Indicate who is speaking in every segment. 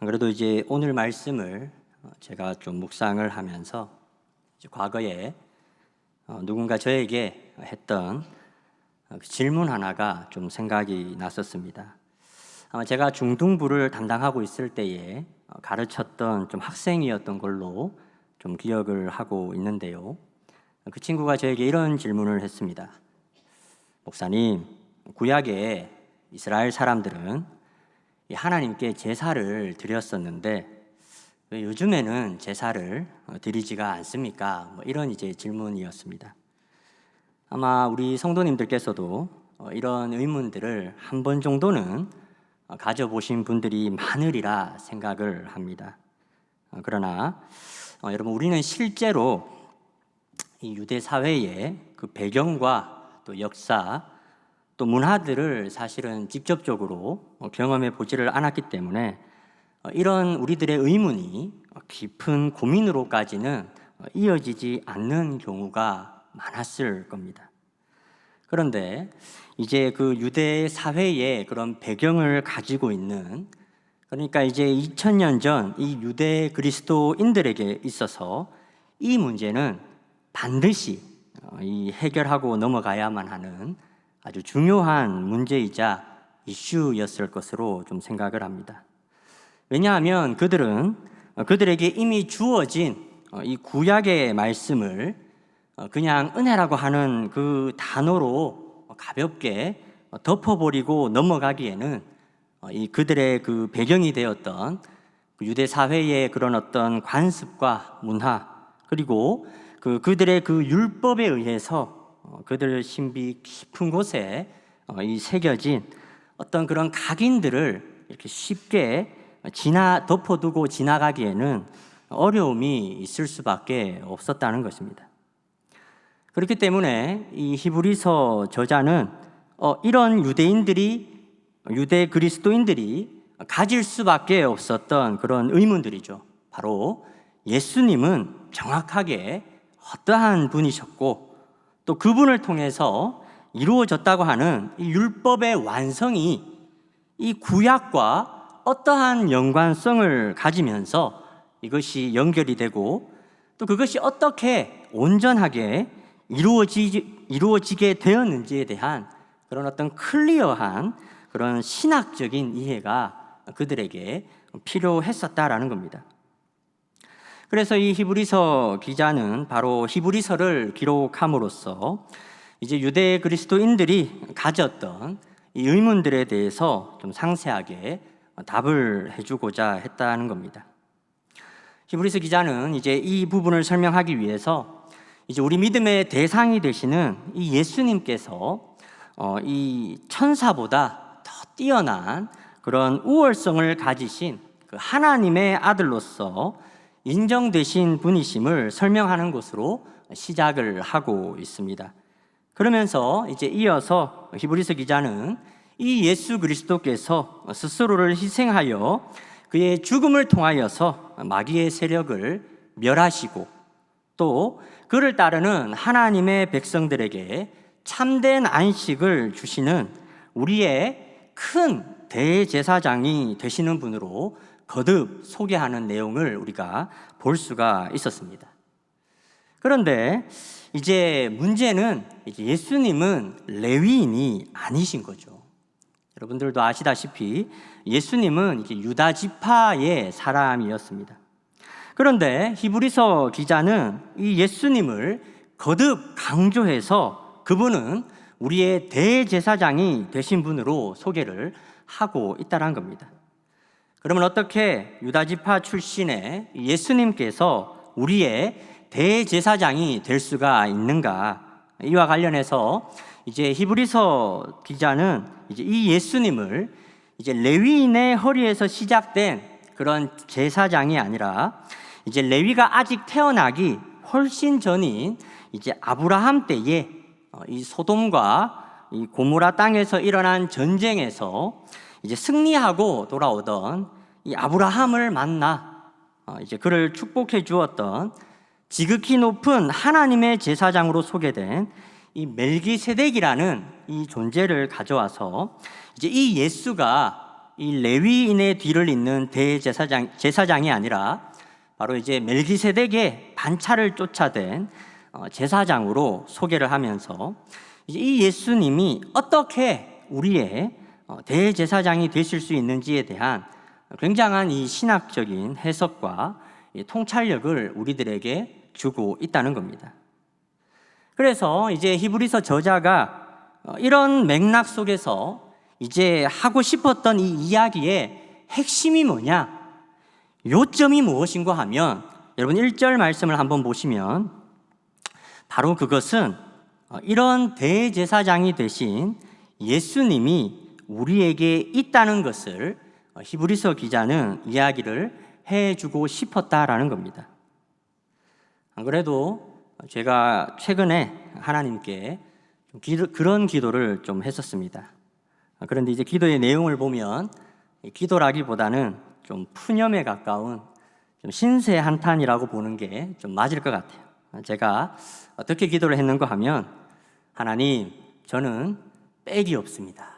Speaker 1: 그래도 이제 오늘 말씀을 제가 좀 묵상을 하면서 이제 과거에 누군가 저에게 했던 그 질문 하나가 좀 생각이 났었습니다. 아마 제가 중등부를 담당하고 있을 때에 가르쳤던 좀 학생이었던 걸로 좀 기억을 하고 있는데요. 그 친구가 저에게 이런 질문을 했습니다. 목사님, 구약의 이스라엘 사람들은 하나님께 제사를 드렸었는데 왜 요즘에는 제사를 드리지가 않습니까? 이런 이제 질문이었습니다. 아마 우리 성도님들께서도 이런 의문들을 한 번 정도는 가져보신 분들이 많으리라 생각을 합니다. 그러나 여러분, 우리는 실제로 이 유대 사회의 그 배경과 또 역사 또 문화들을 사실은 직접적으로 경험해 보지를 않았기 때문에 이런 우리들의 의문이 깊은 고민으로까지는 이어지지 않는 경우가 많았을 겁니다. 그런데 이제 그 유대 사회의 그런 배경을 가지고 있는, 그러니까 이제 2000년 전 이 유대 그리스도인들에게 있어서 이 문제는 반드시 이 해결하고 넘어가야만 하는 아주 중요한 문제이자 이슈였을 것으로 좀 생각을 합니다. 왜냐하면 그들에게 이미 주어진 이 구약의 말씀을 그냥 은혜라고 하는 그 단어로 가볍게 덮어버리고 넘어가기에는 이 그들의 그 배경이 되었던 유대 사회의 그런 어떤 관습과 문화, 그리고 그들의 그 율법에 의해서 그들 신비 깊은 곳에 이 새겨진 어떤 그런 각인들을 이렇게 쉽게 덮어두고 지나가기에는 어려움이 있을 수밖에 없었다는 것입니다. 그렇기 때문에 이 히브리서 저자는 이런 유대 그리스도인들이 가질 수밖에 없었던 그런 의문들이죠. 바로 예수님은 정확하게 어떠한 분이셨고 또 그분을 통해서 이루어졌다고 하는 이 율법의 완성이 이 구약과 어떠한 연관성을 가지면서 이것이 연결이 되고 또 그것이 어떻게 온전하게 이루어지게 되었는지에 대한 그런 어떤 클리어한 그런 신학적인 이해가 그들에게 필요했었다라는 겁니다. 그래서 이 히브리서 기자는 바로 히브리서를 기록함으로써 이제 유대 그리스도인들이 가졌던 이 의문들에 대해서 좀 상세하게 답을 해주고자 했다는 겁니다. 히브리서 기자는 이제 이 부분을 설명하기 위해서 이제 우리 믿음의 대상이 되시는 이 예수님께서 이 천사보다 더 뛰어난 그런 우월성을 가지신 그 하나님의 아들로서 인정되신 분이심을 설명하는 것으로 시작을 하고 있습니다. 그러면서 이제 이어서 히브리서 기자는 이 예수 그리스도께서 스스로를 희생하여 그의 죽음을 통하여서 마귀의 세력을 멸하시고 또 그를 따르는 하나님의 백성들에게 참된 안식을 주시는 우리의 큰 대제사장이 되시는 분으로 거듭 소개하는 내용을 우리가 볼 수가 있었습니다. 그런데 이제 문제는 이제 예수님은 레위인이 아니신 거죠. 여러분들도 아시다시피 예수님은 이제 유다 지파의 사람이었습니다. 그런데 히브리서 기자는 이 예수님을 거듭 강조해서 그분은 우리의 대제사장이 되신 분으로 소개를 하고 있다는 겁니다. 그러면 어떻게 유다지파 출신의 예수님께서 우리의 대제사장이 될 수가 있는가? 이와 관련해서 이제 히브리서 기자는 이제 이 예수님을 이제 레위인의 허리에서 시작된 그런 제사장이 아니라 이제 레위가 아직 태어나기 훨씬 전인 이제 아브라함 때에 이 소돔과 이 고모라 땅에서 일어난 전쟁에서 이제 승리하고 돌아오던 이 아브라함을 만나 이제 그를 축복해 주었던 지극히 높은 하나님의 제사장으로 소개된 이 멜기세덱이라는 이 존재를 가져와서 이제 이 예수가 이 레위인의 뒤를 잇는 제사장이 아니라 바로 이제 멜기세덱의 반차를 쫓아낸 제사장으로 소개를 하면서 이제 이 예수님이 어떻게 우리의 대제사장이 되실 수 있는지에 대한 굉장한 이 신학적인 해석과 통찰력을 우리들에게 주고 있다는 겁니다. 그래서 이제 히브리서 저자가 이런 맥락 속에서 이제 하고 싶었던 이 이야기의 핵심이 뭐냐, 요점이 무엇인가 하면, 여러분 1절 말씀을 한번 보시면 바로 그것은 이런 대제사장이 되신 예수님이 우리에게 있다는 것을 히브리서 기자는 이야기를 해주고 싶었다라는 겁니다. 안 그래도 제가 최근에 하나님께 그런 기도를 좀 했었습니다. 그런데 이제 기도의 내용을 보면 기도라기보다는 좀 푸념에 가까운 좀 신세 한탄이라고 보는 게 좀 맞을 것 같아요. 제가 어떻게 기도를 했는가 하면, 하나님, 저는 백이 없습니다.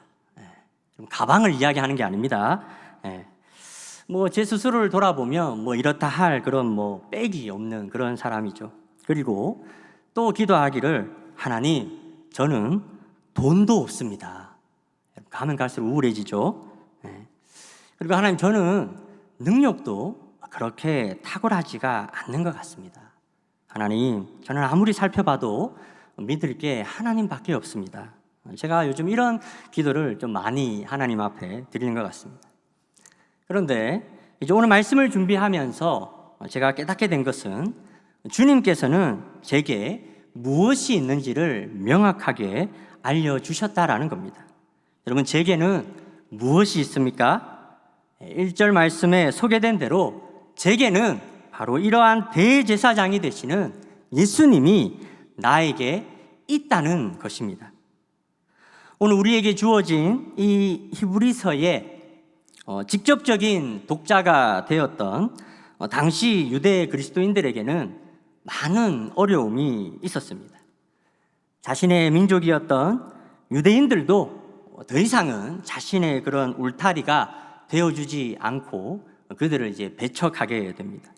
Speaker 1: 좀 가방을 이야기하는 게 아닙니다. 뭐 제 스스로를 돌아보면 뭐 이렇다 할 그런 뭐 백이 없는 그런 사람이죠. 그리고 또 기도하기를, 하나님, 저는 돈도 없습니다. 가면 갈수록 우울해지죠. 그리고 하나님, 저는 능력도 그렇게 탁월하지가 않는 것 같습니다. 하나님, 저는 아무리 살펴봐도 믿을 게 하나님밖에 없습니다. 제가 요즘 이런 기도를 좀 많이 하나님 앞에 드리는 것 같습니다. 그런데 이제 오늘 말씀을 준비하면서 제가 깨닫게 된 것은, 주님께서는 제게 무엇이 있는지를 명확하게 알려주셨다라는 겁니다. 여러분, 제게는 무엇이 있습니까? 1절 말씀에 소개된 대로 제게는 바로 이러한 대제사장이 되시는 예수님이 나에게 있다는 것입니다. 오늘 우리에게 주어진 이 히브리서의 직접적인 독자가 되었던 당시 유대 그리스도인들에게는 많은 어려움이 있었습니다. 자신의 민족이었던 유대인들도 더 이상은 자신의 그런 울타리가 되어주지 않고 그들을 이제 배척하게 됩니다.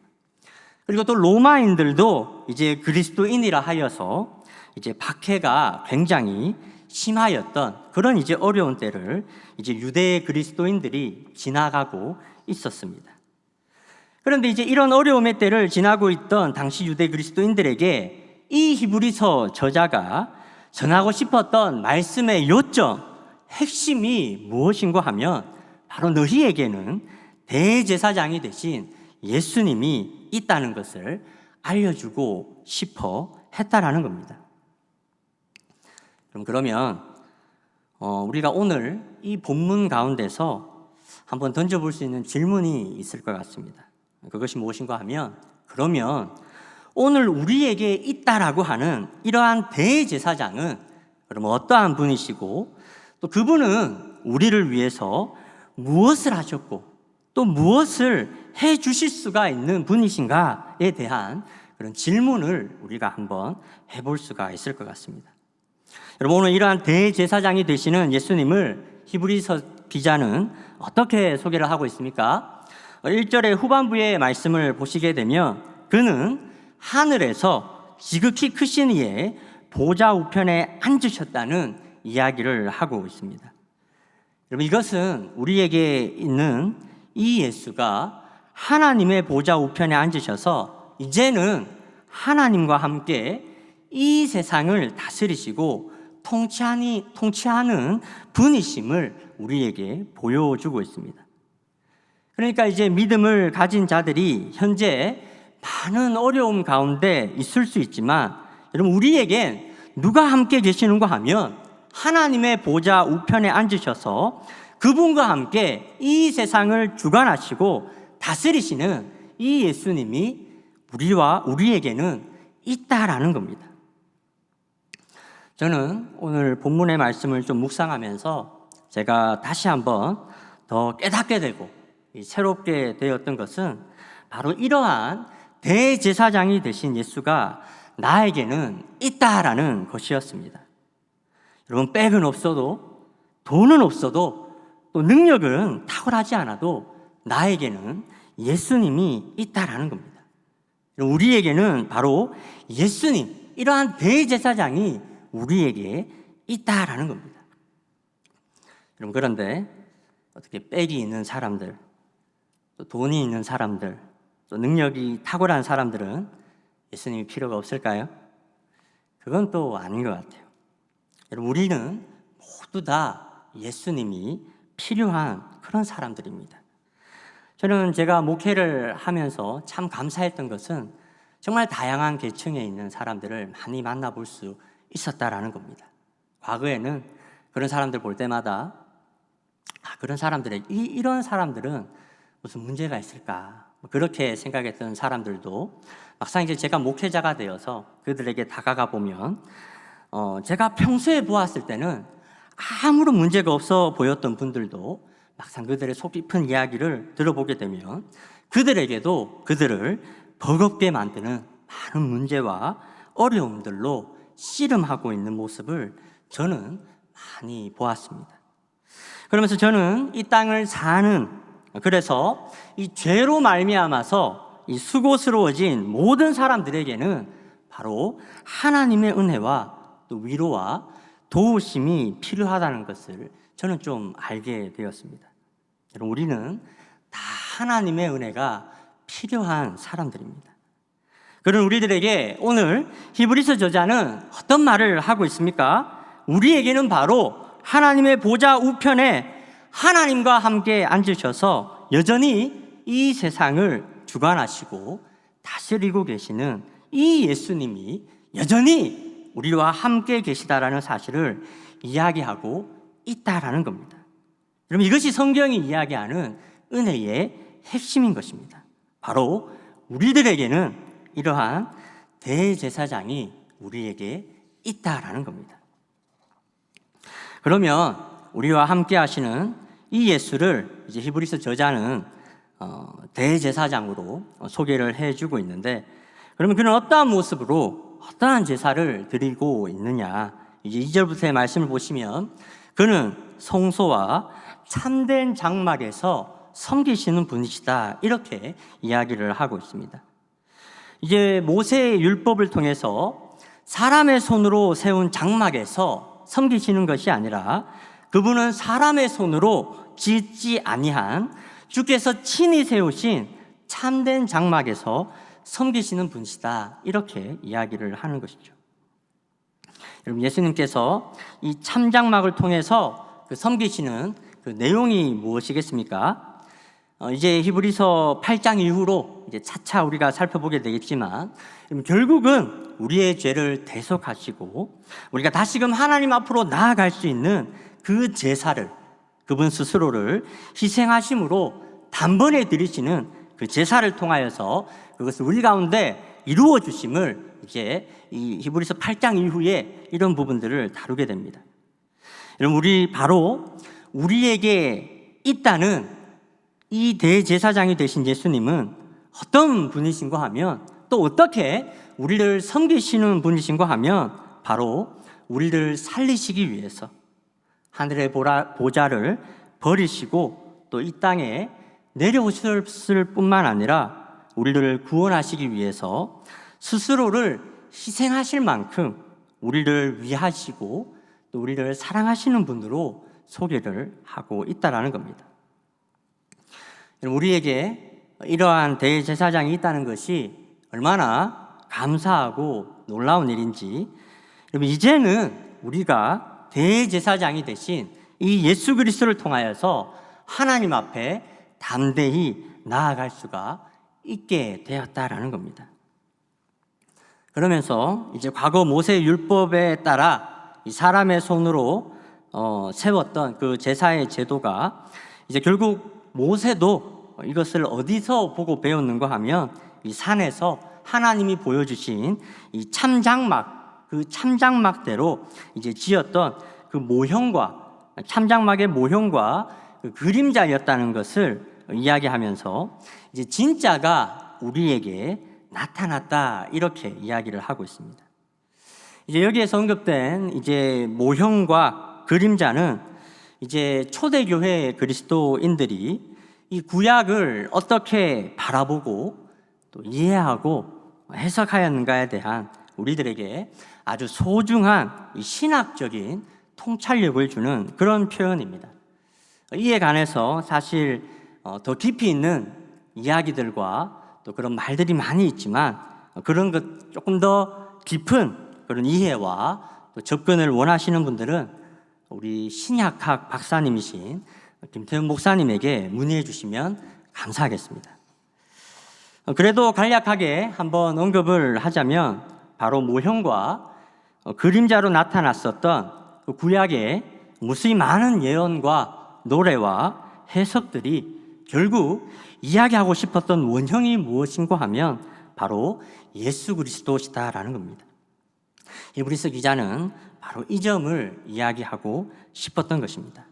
Speaker 1: 그리고 또 로마인들도 이제 그리스도인이라 하여서 이제 박해가 굉장히 심하였던 그런 이제 어려운 때를 이제 유대 그리스도인들이 지나가고 있었습니다. 그런데 이제 이런 어려움의 때를 지나고 있던 당시 유대 그리스도인들에게 이 히브리서 저자가 전하고 싶었던 말씀의 요점, 핵심이 무엇인가 하면 바로 너희에게는 대제사장이 되신 예수님이 있다는 것을 알려주고 싶어 했다라는 겁니다. 그러면 우리가 오늘 이 본문 가운데서 한번 던져볼 수 있는 질문이 있을 것 같습니다. 그것이 무엇인가 하면, 그러면 오늘 우리에게 있다라고 하는 이러한 대제사장은 그러면 어떠한 분이시고, 또 그분은 우리를 위해서 무엇을 하셨고 또 무엇을 해 주실 수가 있는 분이신가에 대한 그런 질문을 우리가 한번 해볼 수가 있을 것 같습니다. 여러분, 오늘 이러한 대제사장이 되시는 예수님을 히브리서 기자는 어떻게 소개를 하고 있습니까? 1절의 후반부의 말씀을 보시게 되면, 그는 하늘에서 지극히 크신 이의 보좌 우편에 앉으셨다는 이야기를 하고 있습니다. 여러분, 이것은 우리에게 있는 이 예수가 하나님의 보좌 우편에 앉으셔서 이제는 하나님과 함께 이 세상을 다스리시고 통치하는 분이심을 우리에게 보여주고 있습니다. 그러니까 이제 믿음을 가진 자들이 현재 많은 어려움 가운데 있을 수 있지만, 여러분, 우리에겐 누가 함께 계시는가 하면 하나님의 보좌 우편에 앉으셔서 그분과 함께 이 세상을 주관하시고 다스리시는 이 예수님이 우리에게는 있다라는 겁니다. 저는 오늘 본문의 말씀을 좀 묵상하면서 제가 다시 한번 더 깨닫게 되고 새롭게 되었던 것은 바로 이러한 대제사장이 되신 예수가 나에게는 있다라는 것이었습니다. 여러분, 백은 없어도, 돈은 없어도 또 능력은 탁월하지 않아도 나에게는 예수님이 있다라는 겁니다. 우리에게는 바로 예수님, 이러한 대제사장이 우리에게 있다라는 겁니다. 여러분, 그런데 어떻게 빽이 있는 사람들, 또 돈이 있는 사람들, 또 능력이 탁월한 사람들은 예수님이 필요가 없을까요? 그건 또 아닌 것 같아요. 여러분, 우리는 모두 다 예수님이 필요한 그런 사람들입니다. 저는 제가 목회를 하면서 참 감사했던 것은 정말 다양한 계층에 있는 사람들을 많이 만나볼 수 있었다라는 겁니다. 과거에는 그런 사람들 볼 때마다 그런 사람들의 이런 사람들은 무슨 문제가 있을까, 그렇게 생각했던 사람들도 막상 이제 제가 목회자가 되어서 그들에게 다가가 보면 제가 평소에 보았을 때는 아무런 문제가 없어 보였던 분들도 막상 그들의 속 깊은 이야기를 들어보게 되면 그들에게도 그들을 버겁게 만드는 많은 문제와 어려움들로 씨름하고 있는 모습을 저는 많이 보았습니다. 그러면서 저는 이 땅을 사는, 그래서 이 죄로 말미암아서 이 수고스러워진 모든 사람들에게는 바로 하나님의 은혜와 또 위로와 도우심이 필요하다는 것을 저는 좀 알게 되었습니다. 여러분, 우리는 다 하나님의 은혜가 필요한 사람들입니다. 그런 우리들에게 오늘 히브리서 저자는 어떤 말을 하고 있습니까? 우리에게는 바로 하나님의 보좌 우편에 하나님과 함께 앉으셔서 여전히 이 세상을 주관하시고 다스리고 계시는 이 예수님이 여전히 우리와 함께 계시다라는 사실을 이야기하고 있다라는 겁니다. 여러분, 이것이 성경이 이야기하는 은혜의 핵심인 것입니다. 바로 우리들에게는 이러한 대제사장이 우리에게 있다라는 겁니다. 그러면 우리와 함께 하시는 이 예수를 이제 히브리서 저자는 대제사장으로 소개를 해주고 있는데, 그러면 그는 어떠한 모습으로 어떠한 제사를 드리고 있느냐, 이제 2절부터의 말씀을 보시면 그는 성소와 참된 장막에서 섬기시는 분이시다, 이렇게 이야기를 하고 있습니다. 이제 모세의 율법을 통해서 사람의 손으로 세운 장막에서 섬기시는 것이 아니라 그분은 사람의 손으로 짓지 아니한 주께서 친히 세우신 참된 장막에서 섬기시는 분이시다, 이렇게 이야기를 하는 것이죠. 여러분, 예수님께서 이 참장막을 통해서 섬기시는 그 내용이 무엇이겠습니까? 이제 히브리서 8장 이후로 이제 차차 우리가 살펴보게 되겠지만, 결국은 우리의 죄를 대속하시고 우리가 다시금 하나님 앞으로 나아갈 수 있는 그 제사를, 그분 스스로를 희생하심으로 단번에 드리시는 그 제사를 통하여서 그것을 우리 가운데 이루어 주심을 이제 이 히브리서 8장 이후에 이런 부분들을 다루게 됩니다. 여러분, 바로 우리에게 있다는 이 대제사장이 되신 예수님은 어떤 분이신가 하면, 또 어떻게 우리를 섬기시는 분이신가 하면, 바로 우리를 살리시기 위해서 하늘의 보좌를 버리시고 또 이 땅에 내려오셨을 뿐만 아니라 우리를 구원하시기 위해서 스스로를 희생하실 만큼 우리를 위하시고 또 우리를 사랑하시는 분으로 소개를 하고 있다라는 겁니다. 우리에게 이러한 대제사장이 있다는 것이 얼마나 감사하고 놀라운 일인지, 여러분, 이제는 우리가 대제사장이 되신 이 예수 그리스도를 통하여서 하나님 앞에 담대히 나아갈 수가 있게 되었다라는 겁니다. 그러면서 이제 과거 모세 율법에 따라 이 사람의 손으로 세웠던 그 제사의 제도가 이제 결국 모세도 이것을 어디서 보고 배웠는가 하면 이 산에서 하나님이 보여주신 이 참장막, 그 참장막대로 이제 지었던 그 모형과, 참장막의 모형과 그 그림자였다는 것을 이야기하면서 이제 진짜가 우리에게 나타났다, 이렇게 이야기를 하고 있습니다. 이제 여기에서 언급된 이제 모형과 그림자는 이제 초대교회 그리스도인들이 이 구약을 어떻게 바라보고 또 이해하고 해석하였는가에 대한 우리들에게 아주 소중한 이 신학적인 통찰력을 주는 그런 표현입니다. 이에 관해서 사실 더 깊이 있는 이야기들과 또 그런 말들이 많이 있지만 그런 것 조금 더 깊은 그런 이해와 또 접근을 원하시는 분들은 우리 신약학 박사님이신 김태훈 목사님에게 문의해 주시면 감사하겠습니다. 그래도 간략하게 한번 언급을 하자면 바로 모형과 그림자로 나타났었던 그 구약의 무수히 많은 예언과 노래와 해석들이 결국 이야기하고 싶었던 원형이 무엇인가 하면 바로 예수 그리스도시다라는 겁니다. 히브리서 기자는 바로 이 점을 이야기하고 싶었던 것입니다.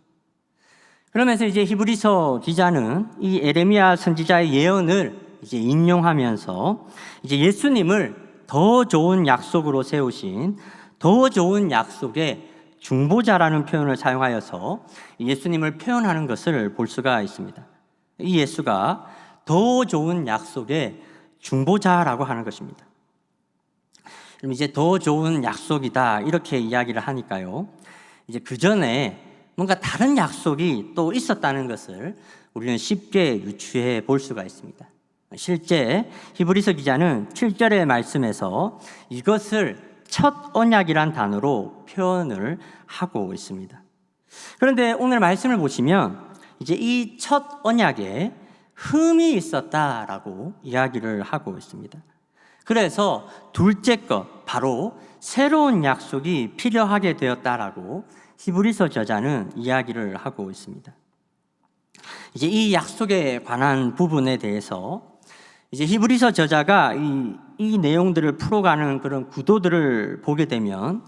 Speaker 1: 그러면서 이제 히브리서 기자는 이 에레미야 선지자의 예언을 이제 인용하면서 이제 예수님을 더 좋은 약속으로 세우신 더 좋은 약속의 중보자라는 표현을 사용하여서 예수님을 표현하는 것을 볼 수가 있습니다. 이 예수가 더 좋은 약속의 중보자라고 하는 것입니다. 그럼 이제 더 좋은 약속이다 이렇게 이야기를 하니까요. 이제 그 전에 뭔가 다른 약속이 또 있었다는 것을 우리는 쉽게 유추해 볼 수가 있습니다. 실제 히브리서 기자는 7절의 말씀에서 이것을 첫 언약이란 단어로 표현을 하고 있습니다. 그런데 오늘 말씀을 보시면 이제 이 첫 언약에 흠이 있었다라고 이야기를 하고 있습니다. 그래서 둘째 것, 바로 새로운 약속이 필요하게 되었다라고 히브리서 저자는 이야기를 하고 있습니다. 이제 이 약속에 관한 부분에 대해서 이제 히브리서 저자가 이 내용들을 풀어가는 그런 구도들을 보게 되면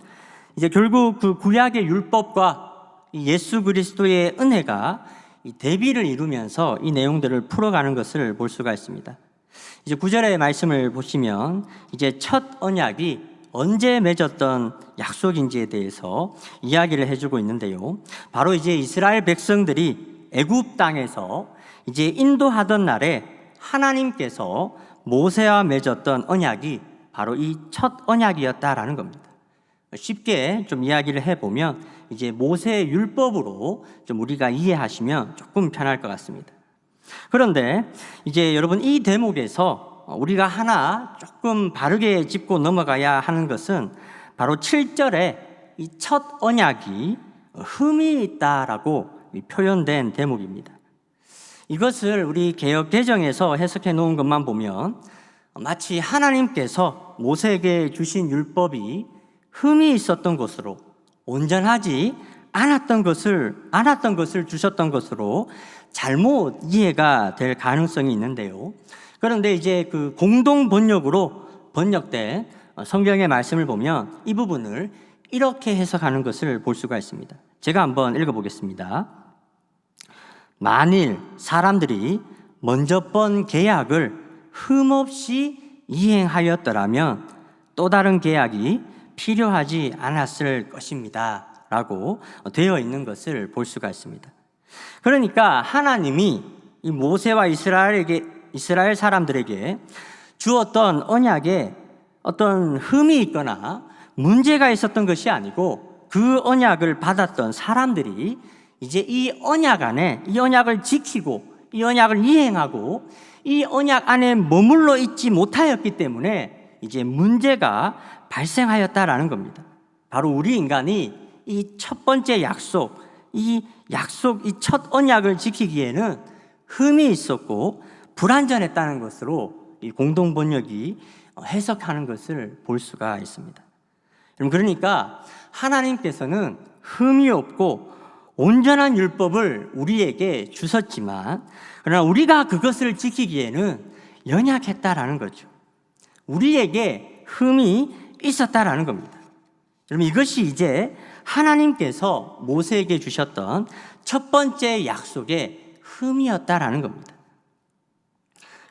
Speaker 1: 이제 결국 그 구약의 율법과 예수 그리스도의 은혜가 이 대비를 이루면서 이 내용들을 풀어가는 것을 볼 수가 있습니다. 이제 9절의 말씀을 보시면 이제 첫 언약이 언제 맺었던 약속인지에 대해서 이야기를 해주고 있는데요. 바로 이제 이스라엘 백성들이 애굽 땅에서 이제 인도하던 날에 하나님께서 모세와 맺었던 언약이 바로 이 첫 언약이었다라는 겁니다. 쉽게 좀 이야기를 해보면 이제 모세의 율법으로 좀 우리가 이해하시면 조금 편할 것 같습니다. 그런데 이제 여러분 이 대목에서 우리가 하나 조금 바르게 짚고 넘어가야 하는 것은 바로 7절에 이 첫 언약이 흠이 있다라고 표현된 대목입니다. 이것을 우리 개역 개정에서 해석해 놓은 것만 보면 마치 하나님께서 모세에게 주신 율법이 흠이 있었던 것으로 온전하지 않았던 것을 주셨던 것으로 잘못 이해가 될 가능성이 있는데요. 그런데 이제 그 공동 번역으로 번역된 성경의 말씀을 보면 이 부분을 이렇게 해석하는 것을 볼 수가 있습니다. 제가 한번 읽어보겠습니다. 만일 사람들이 먼저 번 계약을 흠없이 이행하였더라면 또 다른 계약이 필요하지 않았을 것입니다 라고 되어 있는 것을 볼 수가 있습니다. 그러니까 하나님이 이 모세와 이스라엘 사람들에게 주었던 언약에 어떤 흠이 있거나 문제가 있었던 것이 아니고 그 언약을 받았던 사람들이 이제 이 언약 안에 이 언약을 지키고 이 언약을 이행하고 이 언약 안에 머물러 있지 못하였기 때문에 이제 문제가 발생하였다라는 겁니다. 바로 우리 인간이 이 첫 번째 약속, 이 첫 언약을 지키기에는 흠이 있었고 불완전했다는 것으로 이 공동 번역이 해석하는 것을 볼 수가 있습니다. 그러니까 하나님께서는 흠이 없고 온전한 율법을 우리에게 주셨지만 그러나 우리가 그것을 지키기에는 연약했다라는 거죠. 우리에게 흠이 있었다라는 겁니다. 그럼 이것이 이제 하나님께서 모세에게 주셨던 첫 번째 약속의 흠이었다라는 겁니다.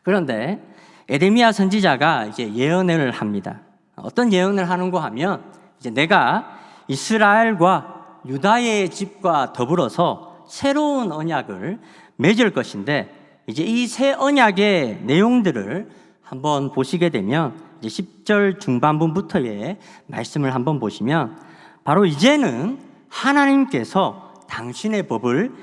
Speaker 1: 그런데 에레미야 선지자가 이제 예언을 합니다. 어떤 예언을 하는가 하면 이제 내가 이스라엘과 유다의 집과 더불어서 새로운 언약을 맺을 것인데, 이제 이 새 언약의 내용들을 한번 보시게 되면 이제 10절 중반부부터의 말씀을 한번 보시면, 바로 이제는 하나님께서 당신의 법을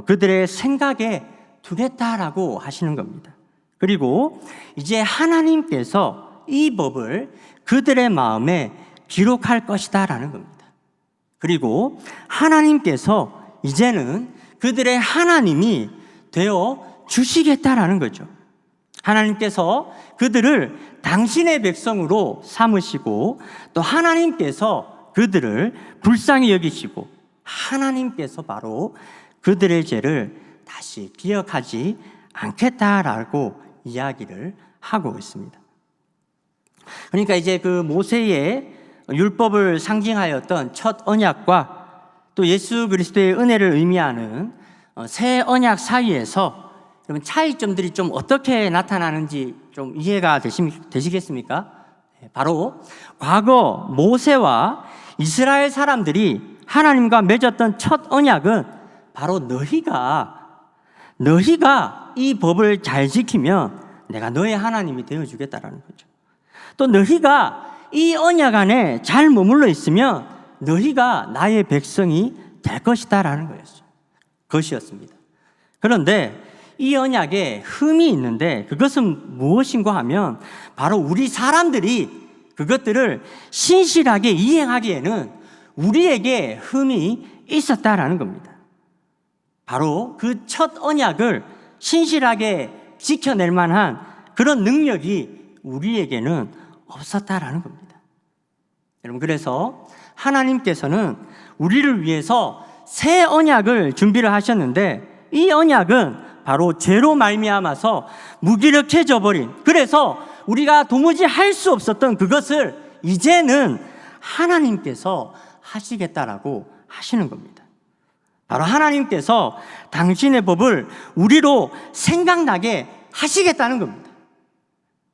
Speaker 1: 그들의 생각에 두겠다라고 하시는 겁니다. 그리고 이제 하나님께서 이 법을 그들의 마음에 기록할 것이다라는 겁니다. 그리고 하나님께서 이제는 그들의 하나님이 되어 주시겠다라는 거죠. 하나님께서 그들을 당신의 백성으로 삼으시고, 또 하나님께서 그들을 불쌍히 여기시고, 하나님께서 바로 그들의 죄를 다시 기억하지 않겠다라고 이야기를 하고 있습니다. 그러니까 이제 그 모세의 율법을 상징하였던 첫 언약과 또 예수 그리스도의 은혜를 의미하는 새 언약 사이에서 그러면 차이점들이 좀 어떻게 나타나는지 좀 이해가 되시겠습니까? 바로 과거 모세와 이스라엘 사람들이 하나님과 맺었던 첫 언약은 바로 너희가 이 법을 잘 지키면 내가 너의 하나님이 되어주겠다라는 거죠. 또 너희가 이 언약 안에 잘 머물러 있으면 너희가 나의 백성이 될 것이다라는 것이었습니다. 그런데 이 언약에 흠이 있는데, 그것은 무엇인가 하면 바로 우리 사람들이 그것들을 신실하게 이행하기에는 우리에게 흠이 있었다라는 겁니다. 바로 그 첫 언약을 신실하게 지켜낼 만한 그런 능력이 우리에게는 없었다라는 겁니다. 여러분, 그래서 하나님께서는 우리를 위해서 새 언약을 준비를 하셨는데, 이 언약은 바로 죄로 말미암아서 무기력해져 버린, 그래서 우리가 도무지 할 수 없었던 그것을 이제는 하나님께서 하시겠다라고 하시는 겁니다. 바로 하나님께서 당신의 법을 우리로 생각나게 하시겠다는 겁니다.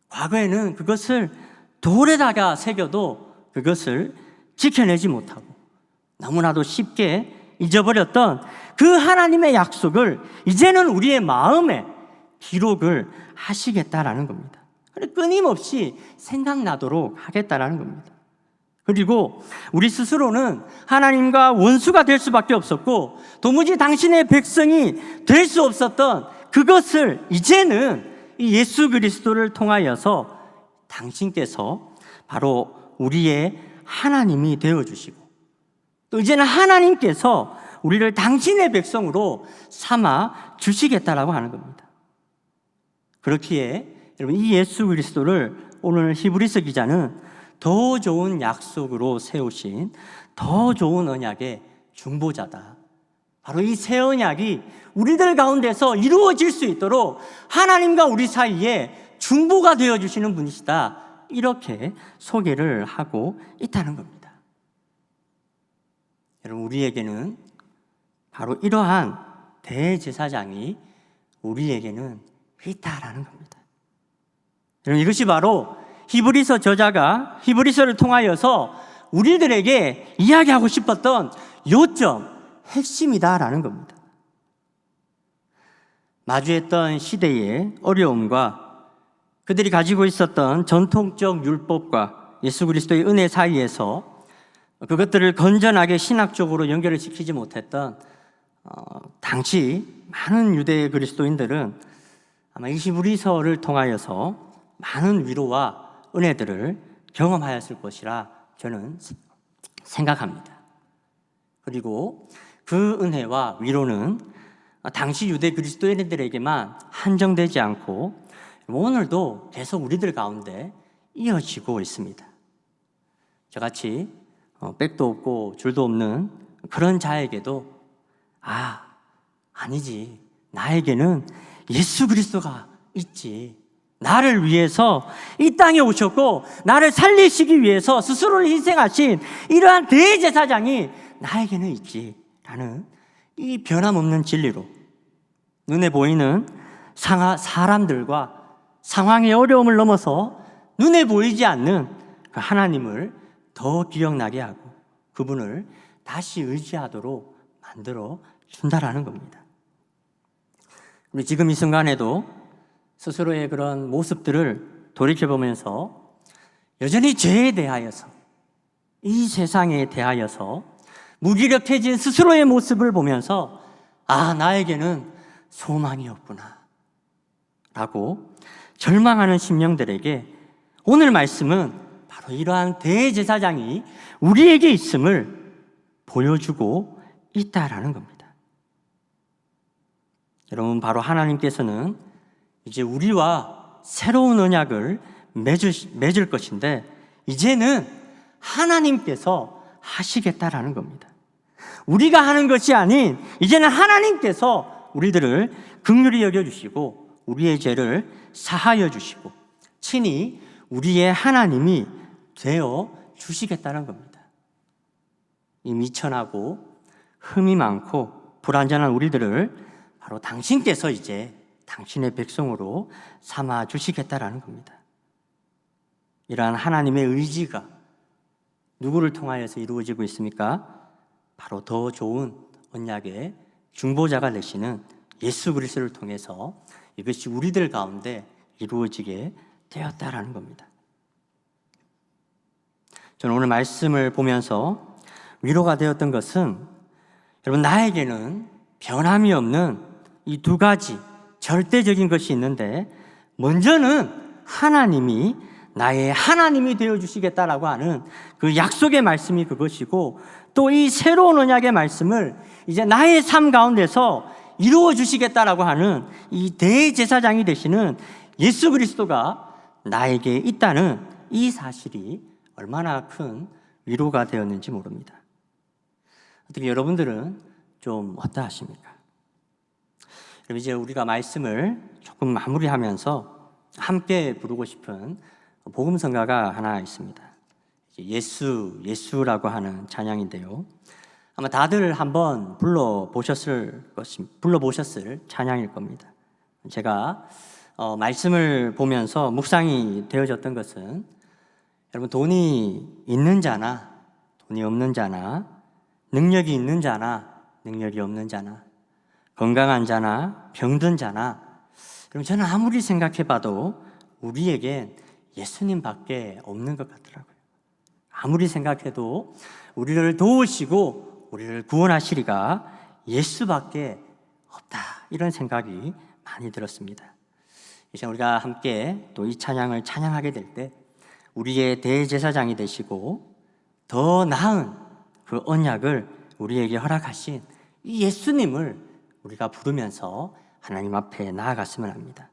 Speaker 1: 과거에는 그것을 돌에다가 새겨도 그것을 지켜내지 못하고 너무나도 쉽게 잊어버렸던 그 하나님의 약속을 이제는 우리의 마음에 기록을 하시겠다라는 겁니다. 끊임없이 생각나도록 하겠다라는 겁니다. 그리고 우리 스스로는 하나님과 원수가 될 수밖에 없었고 도무지 당신의 백성이 될 수 없었던 그것을 이제는 이 예수 그리스도를 통하여서 당신께서 바로 우리의 하나님이 되어주시고, 또 이제는 하나님께서 우리를 당신의 백성으로 삼아 주시겠다라고 하는 겁니다. 그렇기에 여러분, 이 예수 그리스도를 오늘 히브리서 기자는 더 좋은 약속으로 세우신 더 좋은 언약의 중보자다, 바로 이 새 언약이 우리들 가운데서 이루어질 수 있도록 하나님과 우리 사이에 중보가 되어주시는 분이시다, 이렇게 소개를 하고 있다는 겁니다. 여러분, 우리에게는 바로 이러한 대제사장이 우리에게는 있다라는 겁니다. 여러분, 이것이 바로 히브리서 저자가 히브리서를 통하여서 우리들에게 이야기하고 싶었던 요점, 핵심이다라는 겁니다. 마주했던 시대의 어려움과 그들이 가지고 있었던 전통적 율법과 예수 그리스도의 은혜 사이에서 그것들을 건전하게 신학적으로 연결을 시키지 못했던 당시 많은 유대 그리스도인들은 아마 이 히브리서를 통하여서 많은 위로와 은혜들을 경험하였을 것이라 저는 생각합니다. 그리고 그 은혜와 위로는 당시 유대 그리스도인들에게만 한정되지 않고 오늘도 계속 우리들 가운데 이어지고 있습니다. 저같이 백도 없고 줄도 없는 그런 자에게도 아니지, 나에게는 예수 그리스도가 있지, 나를 위해서 이 땅에 오셨고 나를 살리시기 위해서 스스로를 희생하신 이러한 대제사장이 나에게는 있지 라는 이 변함없는 진리로 눈에 보이는 사람들과 상황의 어려움을 넘어서 눈에 보이지 않는 그 하나님을 더 기억나게 하고 그분을 다시 의지하도록 만들어 준다라는 겁니다. 우리 지금 이 순간에도 스스로의 그런 모습들을 돌이켜보면서 여전히 죄에 대하여서, 이 세상에 대하여서 무기력해진 스스로의 모습을 보면서 나에게는 소망이 없구나 라고 절망하는 심령들에게 오늘 말씀은 바로 이러한 대제사장이 우리에게 있음을 보여주고 있다라는 겁니다. 여러분, 바로 하나님께서는 이제 우리와 새로운 언약을 맺을 것인데 이제는 하나님께서 하시겠다라는 겁니다. 우리가 하는 것이 아닌 이제는 하나님께서 우리들을 긍휼히 여겨주시고 우리의 죄를 사하여 주시고 친히 우리의 하나님이 되어 주시겠다는 겁니다. 이 미천하고 흠이 많고 불완전한 우리들을 바로 당신께서 이제 당신의 백성으로 삼아 주시겠다라는 겁니다. 이러한 하나님의 의지가 누구를 통하여서 이루어지고 있습니까? 바로 더 좋은 언약의 중보자가 되시는 예수 그리스도를 통해서 이것이 우리들 가운데 이루어지게 되었다라는 겁니다. 저는 오늘 말씀을 보면서 위로가 되었던 것은 여러분, 나에게는 변함이 없는 이 두 가지 절대적인 것이 있는데 먼저는 하나님이 나의 하나님이 되어주시겠다라고 하는 그 약속의 말씀이 그것이고 또 이 새로운 언약의 말씀을 이제 나의 삶 가운데서 이루어 주시겠다라고 하는 이 대제사장이 되시는 예수 그리스도가 나에게 있다는 이 사실이 얼마나 큰 위로가 되었는지 모릅니다. 어떻게 여러분들은 좀 어떠하십니까? 그럼 이제 우리가 말씀을 조금 마무리하면서 함께 부르고 싶은 복음성가가 하나 있습니다. 예수라고 하는 찬양인데요. 아마 다들 한번 불러보셨을 찬양일 겁니다. 제가 말씀을 보면서 묵상이 되어졌던 것은 여러분, 돈이 있는 자나 돈이 없는 자나 능력이 있는 자나 능력이 없는 자나 건강한 자나 병든 자나 그럼 저는 아무리 생각해봐도 우리에겐 예수님밖에 없는 것 같더라고요. 아무리 생각해도 우리를 도우시고 우리를 구원하시리가 예수밖에 없다, 이런 생각이 많이 들었습니다. 이제 우리가 함께 또 이 찬양을 찬양하게 될 때 우리의 대제사장이 되시고 더 나은 그 언약을 우리에게 허락하신 이 예수님을 우리가 부르면서 하나님 앞에 나아갔으면 합니다.